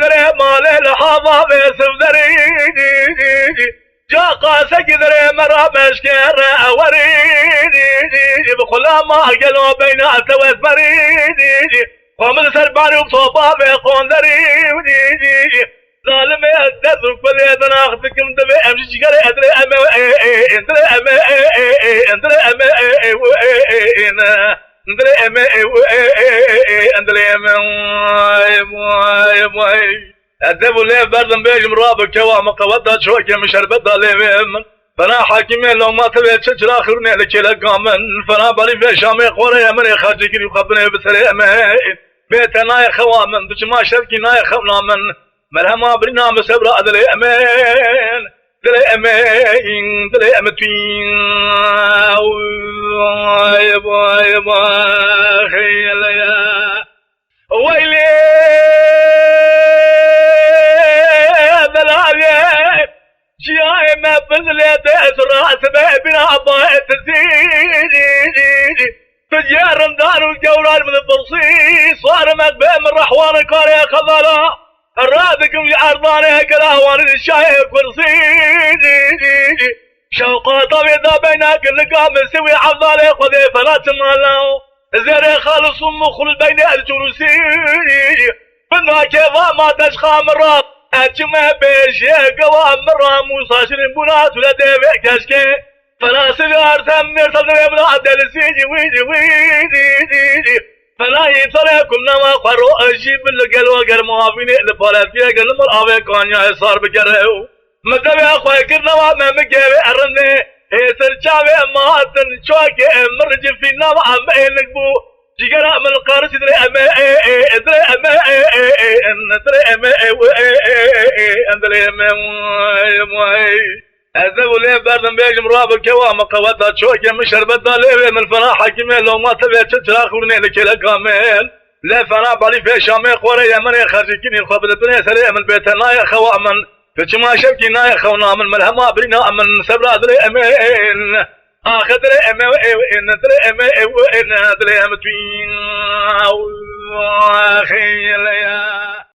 دري مال الحظا بيسف دري جا قاسك دري مرا مشكر وريدي بخلا ما قلوا بينات واسمريدي ومن سرباني وصوبا بيقون دري ظالم يدرك بليدنا اخذكم دبي امشي شكري ادري اما ادري اما ادري اما ادري اما ادري اما الدبو ليه بردن بيجم رابك كوام قوضة شوكي مشربتها ليه فانا حاكمين لو ما تبي تشجر اخرني لك لقامن فانا بالي في شامي قوري من يخرجك وخبني بسلامه بيتنا يا خوامن بش ما شركنا يا خوامن مرحبا برنا مسبرا دلي امان دلي امان دلي امتين واي واي واي خيال يا ويلي دلالي جاي ما بذلي تسرع سبع بنا ضايت تزيد تجار دار الجولان من البصيص صار مقبه من رحوان كاري خضرا الرادكم يعرضاني كلاهوان الشايف كرسي شوقا طبيضا بينك اللقام سوي عضالي قضي فلا تمالو زيري خالص مخل بين الجلوسي بنا كيفا ما تشخى مرات اجمع بيشي قوام مرة موسى شرين بنات ولا ديبي كشكي فلا سيجار تمير صدري بلا دلسيجي ويجي فلا يتركم نما قرو اجيب القلوة قر موافيني لفالاتيا قل مرآوي كونيا صار بكرهو مدبي اخوي كرنوا ما مكيبي ارني ايسر جاوي ماتن شوكي مرجي في نما امينك بو جيقرا من القارس ادري اما ادري اما ادري اما ادري اما أذبوا ليه بردن بيجم راب الكوام قوتها شوكي مشربتها ليه من فنا حاكمين لو ما تبي تتراخ ورني لك كامل لا فنا بالي في شامي قوري من يخرجكني خبر الدنيا سريع من بيتنا يا خوامن فما شبكينا يا خونا من ملهما برينا من سبرا دري امين اخ دري امين دري امين دري امين اخي يا